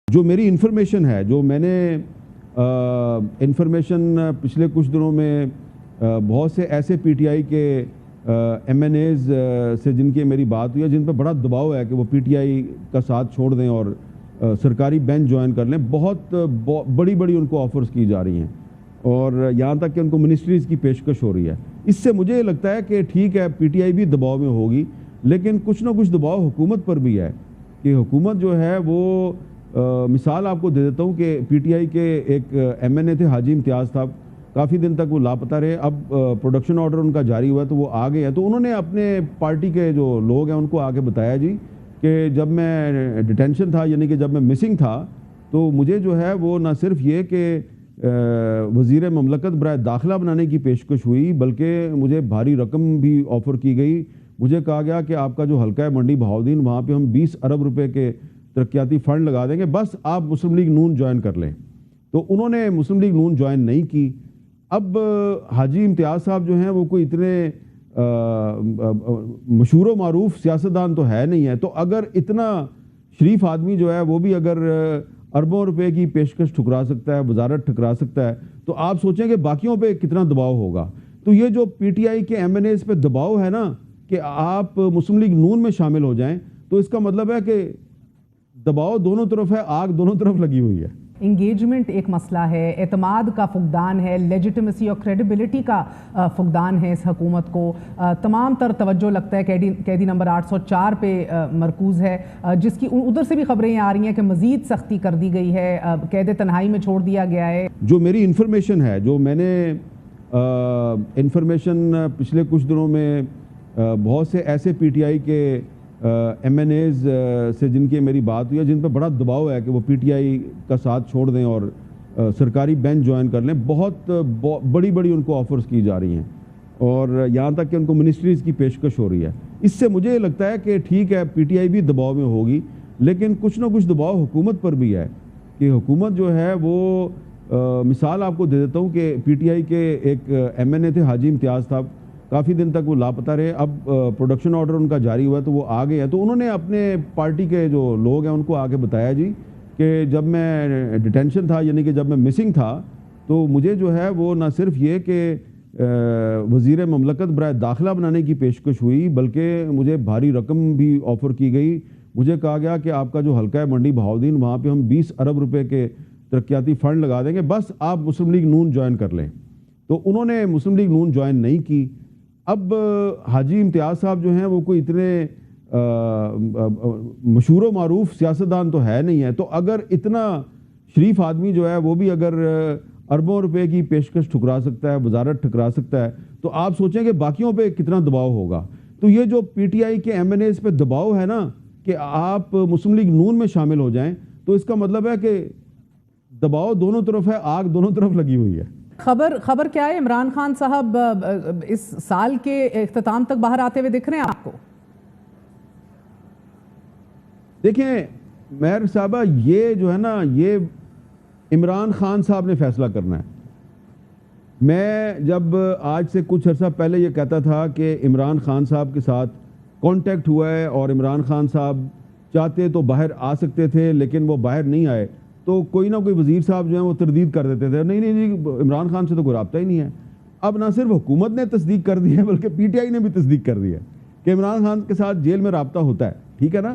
جو میری انفارمیشن ہے، جو میں نے انفارمیشن پچھلے کچھ دنوں میں بہت سے ایسے پی ٹی آئی کے ایم این ایز سے جن کی میری بات ہوئی ہے، جن پہ بڑا دباؤ ہے کہ وہ پی ٹی آئی کا ساتھ چھوڑ دیں اور سرکاری بینچ جوائن کر لیں. بہت بڑی بڑی ان کو آفرز کی جا رہی ہیں اور یہاں تک کہ ان کو منسٹریز کی پیشکش ہو رہی ہے. اس سے مجھے لگتا ہے کہ ٹھیک ہے، پی ٹی آئی بھی دباؤ میں ہوگی، لیکن کچھ نہ کچھ دباؤ حکومت پر بھی ہے کہ حکومت جو ہے وہ مثال آپ کو دے دیتا ہوں کہ پی ٹی آئی کے ایک ایم این اے تھے حاجی امتیاز صاحب. کافی دن تک وہ لاپتہ رہے. اب پروڈکشن آرڈر ان کا جاری ہوا ہے تو وہ آ گئے ہیں. تو انہوں نے اپنے پارٹی کے جو لوگ ہیں ان کو آگے بتایا جی کہ جب میں ڈیٹینشن تھا، یعنی کہ جب میں مسنگ تھا، تو مجھے جو ہے وہ نہ صرف یہ کہ وزیر مملکت برائے داخلہ بنانے کی پیشکش ہوئی، بلکہ مجھے بھاری رقم بھی آفر کی گئی. مجھے کہا گیا کہ آپ کا جو حلقہ ہے منڈی بہاؤالدین، وہاں پہ ہم 20 ارب روپے کے ترقیاتی فنڈ لگا دیں گے، بس آپ مسلم لیگ نون جوائن کر لیں. تو انہوں نے مسلم لیگ نون جوائن نہیں کی. اب حاجی امتیاز صاحب جو ہیں وہ کوئی اتنے مشہور و معروف سیاستدان تو ہے نہیں ہے، تو اگر اتنا شریف آدمی جو ہے وہ بھی اگر اربوں روپے کی پیشکش ٹھکرا سکتا ہے، وزارت ٹھکرا سکتا ہے، تو آپ سوچیں کہ باقیوں پہ کتنا دباؤ ہوگا. تو یہ جو پی ٹی آئی کے ایم این ایز پہ دباؤ ہے نا کہ آپ مسلم لیگ نون میں شامل ہو جائیں، تو اس کا مطلب ہے کہ دباؤ دونوں طرف ہے، آگ دونوں طرف لگی ہوئی ہے. انگیجمنٹ ایک مسئلہ ہے، اعتماد کا فقدان ہے، لیجیٹیمیسی اور کریڈیبلٹی کا فقدان ہے اس حکومت کو. تمام تر توجہ لگتا ہے قیدی نمبر 804 پہ مرکوز ہے، جس کی ادھر سے بھی خبریں آ رہی ہیں کہ مزید سختی کر دی گئی ہے، قید تنہائی میں چھوڑ دیا گیا ہے. جو میری انفارمیشن ہے، جو میں نے انفارمیشن پچھلے کچھ دنوں میں بہت سے ایسے پی ٹی آئی کے ایم این ایز سے جن کی میری بات ہوئی ہے، جن پہ بڑا دباؤ ہے کہ وہ پی ٹی آئی کا ساتھ چھوڑ دیں اور سرکاری بینچ جوائن کر لیں. بہت بڑی بڑی ان کو آفرز کی جا رہی ہیں اور یہاں تک کہ ان کو منسٹریز کی پیشکش ہو رہی ہے. اس سے مجھے لگتا ہے کہ ٹھیک ہے، پی ٹی آئی بھی دباؤ میں ہوگی، لیکن کچھ نہ کچھ دباؤ حکومت پر بھی ہے کہ حکومت جو ہے وہ مثال آپ کو دے دیتا ہوں کہ پی ٹی آئی کے ایک ایم این اے تھے حاجی امتیاز صاحب. کافی دن تک وہ لاپتہ رہے. اب پروڈکشن آرڈر ان کا جاری ہوا ہے تو وہ آ گئے ہیں. تو انہوں نے اپنے پارٹی کے جو لوگ ہیں ان کو آگے بتایا جی کہ جب میں ڈیٹینشن تھا، یعنی کہ جب میں مسنگ تھا، تو مجھے جو ہے وہ نہ صرف یہ کہ وزیر مملکت برائے داخلہ بنانے کی پیشکش ہوئی، بلکہ مجھے بھاری رقم بھی آفر کی گئی. مجھے کہا گیا کہ آپ کا جو حلقہ ہے منڈی بہاؤالدین، وہاں پہ ہم 20 ارب روپے کے ترقیاتی فنڈ لگا دیں گے، بس آپ مسلم لیگ نون جوائن کر لیں. تو انہوں نے مسلم لیگ نون جوائن نہیں کی. اب حاجی امتیاز صاحب جو ہیں وہ کوئی اتنے مشہور و معروف سیاستدان تو ہے نہیں ہے، تو اگر اتنا شریف آدمی جو ہے وہ بھی اگر اربوں روپے کی پیشکش ٹھکرا سکتا ہے، وزارت ٹھکرا سکتا ہے، تو آپ سوچیں کہ باقیوں پہ کتنا دباؤ ہوگا. تو یہ جو پی ٹی آئی کے ایم این ایز پہ دباؤ ہے نا کہ آپ مسلم لیگ نون میں شامل ہو جائیں، تو اس کا مطلب ہے کہ دباؤ دونوں طرف ہے، آگ دونوں طرف لگی ہوئی ہے. خبر کیا ہے؟ عمران خان صاحب اس سال کے اختتام تک باہر آتے ہوئے دکھ رہے ہیں آپ کو؟ دیکھیں مہر صاحبہ، یہ جو ہے نا، یہ عمران خان صاحب نے فیصلہ کرنا ہے. میں جب آج سے کچھ عرصہ پہلے یہ کہتا تھا کہ عمران خان صاحب کے ساتھ کانٹیکٹ ہوا ہے اور عمران خان صاحب چاہتے تو باہر آ سکتے تھے لیکن وہ باہر نہیں آئے، تو کوئی نہ کوئی وزیر صاحب جو ہیں وہ تردید کر دیتے تھے، نہیں جی عمران خان سے تو کوئی رابطہ ہی نہیں ہے. اب نہ صرف حکومت نے تصدیق کر دی ہے بلکہ پی ٹی آئی نے بھی تصدیق کر دی ہے کہ عمران خان کے ساتھ جیل میں رابطہ ہوتا ہے. ٹھیک ہے نا؟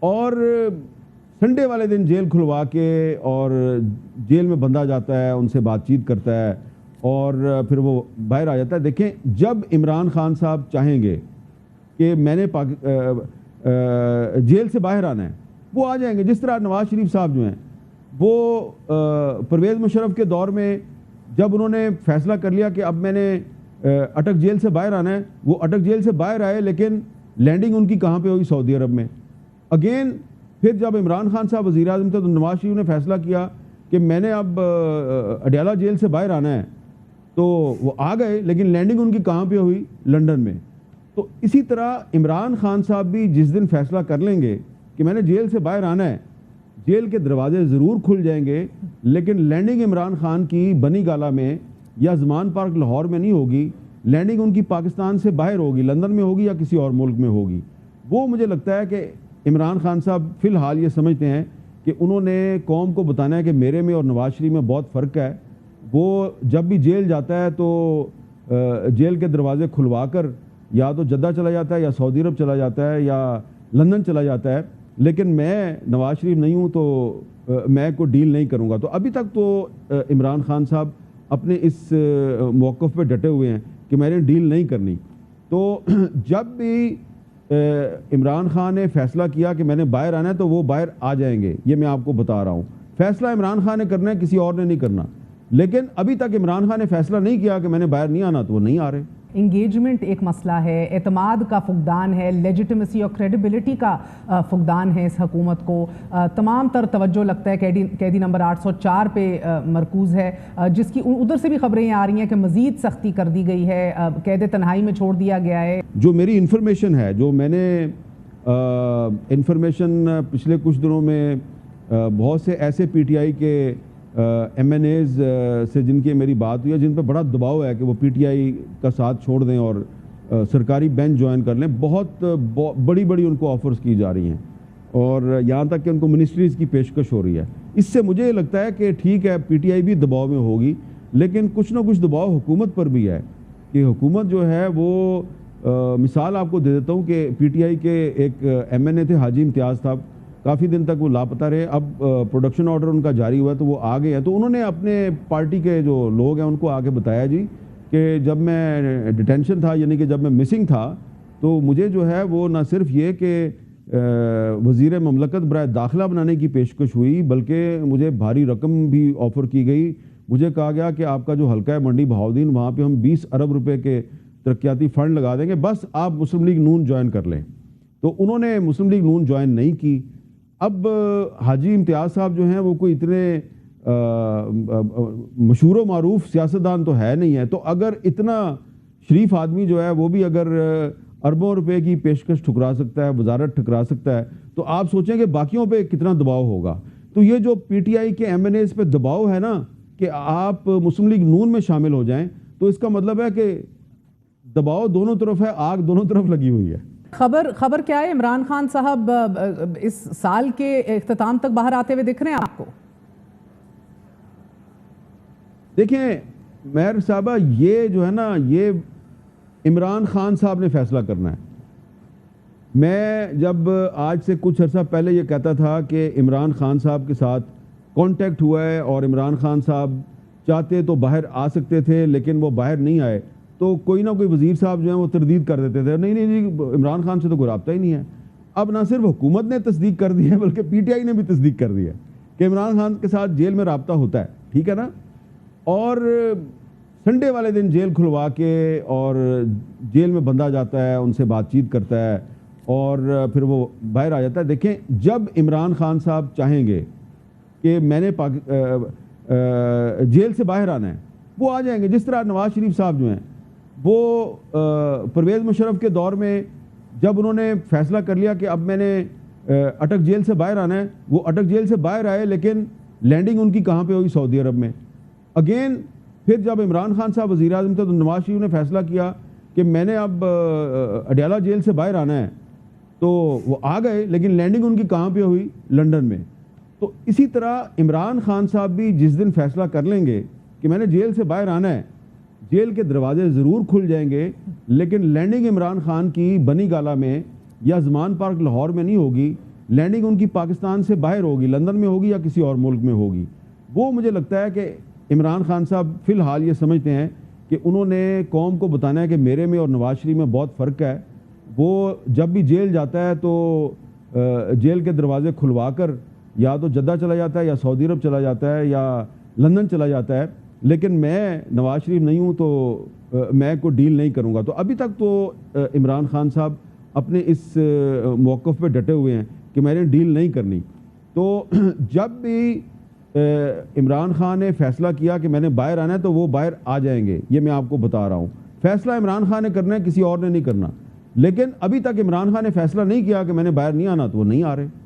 اور سنڈے والے دن جیل کھلوا کے اور جیل میں بندہ جاتا ہے، ان سے بات چیت کرتا ہے اور پھر وہ باہر آ جاتا ہے. دیکھیں، جب عمران خان صاحب چاہیں گے کہ میں نے جیل سے باہر آنا ہے، وہ آ جائیں گے. جس طرح نواز شریف صاحب جو ہیں وہ پرویز مشرف کے دور میں جب انہوں نے فیصلہ کر لیا کہ اب میں نے اٹک جیل سے باہر آنا ہے، وہ اٹک جیل سے باہر آئے، لیکن لینڈنگ ان کی کہاں پہ ہوئی؟ سعودی عرب میں. اگین پھر جب عمران خان صاحب وزیر اعظم تھے تو نواز شریف نے فیصلہ کیا کہ میں نے اب اڈیالہ جیل سے باہر آنا ہے، تو وہ آ گئے، لیکن لینڈنگ ان کی کہاں پہ ہوئی؟ لنڈن میں. تو اسی طرح عمران خان صاحب بھی جس دن فیصلہ کر لیں گے کہ میں نے جیل سے باہر آنا ہے، جیل کے دروازے ضرور کھل جائیں گے، لیکن لینڈنگ عمران خان کی بنی گالہ میں یا زمان پارک لاہور میں نہیں ہوگی. لینڈنگ ان کی پاکستان سے باہر ہوگی، لندن میں ہوگی یا کسی اور ملک میں ہوگی. وہ مجھے لگتا ہے کہ عمران خان صاحب فی الحال یہ سمجھتے ہیں کہ انہوں نے قوم کو بتانا ہے کہ میرے میں اور نواز شریف میں بہت فرق ہے. وہ جب بھی جیل جاتا ہے تو جیل کے دروازے کھلوا کر یا تو جدہ چلا جاتا ہے یا سعودی عرب چلا جاتا ہے یا لندن چلا جاتا ہے. لیکن میں نواز شریف نہیں ہوں تو میں کوئی ڈیل نہیں کروں گا. تو ابھی تک تو عمران خان صاحب اپنے اس موقف پہ ڈٹے ہوئے ہیں کہ میں نے ڈیل نہیں کرنی. تو جب بھی عمران خان نے فیصلہ کیا کہ میں نے باہر آنا ہے تو وہ باہر آ جائیں گے. یہ میں آپ کو بتا رہا ہوں. فیصلہ عمران خان نے کرنا ہے, کسی اور نے نہیں کرنا. لیکن ابھی تک عمران خان نے فیصلہ نہیں کیا کہ میں نے باہر نہیں آنا تو وہ نہیں آ رہے. انگیجمنٹ ایک مسئلہ ہے, اعتماد کا فقدان ہے, لیجیٹمیسی اور کریڈیبلٹی کا فقدان ہے اس حکومت کو. تمام تر توجہ لگتا ہے قیدی نمبر 804 پہ مرکوز ہے, جس کی ادھر سے بھی خبریں آ رہی ہیں کہ مزید سختی کر دی گئی ہے, قید تنہائی میں چھوڑ دیا گیا ہے. جو میری انفارمیشن ہے, جو میں نے انفارمیشن پچھلے کچھ دنوں میں بہت سے ایسے پی ٹی آئی کے ایم این ایز سے جن کی میری بات ہوئی ہے, جن پہ بڑا دباؤ ہے کہ وہ پی ٹی آئی کا ساتھ چھوڑ دیں اور سرکاری بینچ جوائن کر لیں. بہت بڑی بڑی ان کو آفرز کی جا رہی ہیں اور یہاں تک کہ ان کو منسٹریز کی پیشکش ہو رہی ہے. اس سے مجھے لگتا ہے کہ ٹھیک ہے پی ٹی آئی بھی دباؤ میں ہوگی, لیکن کچھ نہ کچھ دباؤ حکومت پر بھی ہے کہ حکومت جو ہے وہ مثال آپ کو دے دیتا ہوں کہ پی ٹی آئی کے ایک ایم این اے تھے حاجی امتیاز صاحب, کافی دن تک وہ لاپتہ رہے. اب پروڈکشن آرڈر ان کا جاری ہوا ہے تو وہ آ گئے ہیں. تو انہوں نے اپنے پارٹی کے جو لوگ ہیں ان کو آگے بتایا جی کہ جب میں ڈیٹینشن تھا, یعنی کہ جب میں مسنگ تھا, تو مجھے جو ہے وہ نہ صرف یہ کہ وزیر مملکت برائے داخلہ بنانے کی پیشکش ہوئی, بلکہ مجھے بھاری رقم بھی آفر کی گئی. مجھے کہا گیا کہ آپ کا جو حلقہ ہے منڈی بہاؤدین, وہاں پہ ہم 20 ارب روپے کے ترقیاتی فنڈ لگا دیں گے, بس آپ مسلم لیگ نون جوائن کر لیں. تو انہوں نے مسلم لیگ نون جوائن نہیں کی. اب حاجی امتیاز صاحب جو ہیں وہ کوئی اتنے مشہور و معروف سیاستدان تو ہے نہیں ہے. تو اگر اتنا شریف آدمی جو ہے وہ بھی اگر اربوں روپے کی پیشکش ٹھکرا سکتا ہے, وزارت ٹھکرا سکتا ہے, تو آپ سوچیں کہ باقیوں پہ کتنا دباؤ ہوگا. تو یہ جو پی ٹی آئی کے ایم این ایز پہ دباؤ ہے نا کہ آپ مسلم لیگ نون میں شامل ہو جائیں, تو اس کا مطلب ہے کہ دباؤ دونوں طرف ہے, آگ دونوں طرف لگی ہوئی ہے. خبر کیا ہے, عمران خان صاحب اس سال کے اختتام تک باہر آتے ہوئے دکھ رہے ہیں آپ کو؟ دیکھیں مہر صاحبہ, یہ جو ہے نا یہ عمران خان صاحب نے فیصلہ کرنا ہے. میں جب آج سے کچھ عرصہ پہلے یہ کہتا تھا کہ عمران خان صاحب کے ساتھ کانٹیکٹ ہوا ہے اور عمران خان صاحب چاہتے تو باہر آ سکتے تھے لیکن وہ باہر نہیں آئے, تو کوئی نہ کوئی وزیر صاحب جو ہیں وہ تردید کر دیتے تھے, نہیں جی عمران خان سے تو کوئی رابطہ ہی نہیں ہے. اب نہ صرف حکومت نے تصدیق کر دی ہے بلکہ پی ٹی آئی نے بھی تصدیق کر دی ہے کہ عمران خان کے ساتھ جیل میں رابطہ ہوتا ہے, ٹھیک ہے نا. اور سنڈے والے دن جیل کھلوا کے اور جیل میں بندہ جاتا ہے, ان سے بات چیت کرتا ہے اور پھر وہ باہر آ جاتا ہے. دیکھیں جب عمران خان صاحب چاہیں گے کہ میں نے جیل سے باہر آنا ہے, وہ آ جائیں گے. جس طرح نواز شریف صاحب جو ہیں وہ پرویز مشرف کے دور میں جب انہوں نے فیصلہ کر لیا کہ اب میں نے اٹک جیل سے باہر آنا ہے, وہ اٹک جیل سے باہر آئے, لیکن لینڈنگ ان کی کہاں پہ ہوئی؟ سعودی عرب میں. اگین پھر جب عمران خان صاحب وزیر اعظم تھے تو نواز شریف نے فیصلہ کیا کہ میں نے اب اڈیالہ جیل سے باہر آنا ہے, تو وہ آ گئے, لیکن لینڈنگ ان کی کہاں پہ ہوئی؟ لندن میں. تو اسی طرح عمران خان صاحب بھی جس دن فیصلہ کر لیں گے کہ میں نے جیل سے باہر آنا ہے, جیل کے دروازے ضرور کھل جائیں گے, لیکن لینڈنگ عمران خان کی بنی گالہ میں یا زمان پارک لاہور میں نہیں ہوگی. لینڈنگ ان کی پاکستان سے باہر ہوگی, لندن میں ہوگی یا کسی اور ملک میں ہوگی. وہ مجھے لگتا ہے کہ عمران خان صاحب فی الحال یہ سمجھتے ہیں کہ انہوں نے قوم کو بتانا ہے کہ میرے میں اور نواز شریف میں بہت فرق ہے. وہ جب بھی جیل جاتا ہے تو جیل کے دروازے کھلوا کر یا تو جدہ چلا جاتا ہے یا سعودی عرب چلا جاتا ہے یا لندن چلا جاتا ہے. لیکن میں نواز شریف نہیں ہوں تو میں کوئی ڈیل نہیں کروں گا. تو ابھی تک تو عمران خان صاحب اپنے اس موقف پہ ڈٹے ہوئے ہیں کہ میں نے ڈیل نہیں کرنی. تو جب بھی عمران خان نے فیصلہ کیا کہ میں نے باہر آنا ہے تو وہ باہر آ جائیں گے. یہ میں آپ کو بتا رہا ہوں. فیصلہ عمران خان نے کرنا ہے, کسی اور نے نہیں کرنا. لیکن ابھی تک عمران خان نے فیصلہ نہیں کیا کہ میں نے باہر نہیں آنا تو وہ نہیں آ رہے.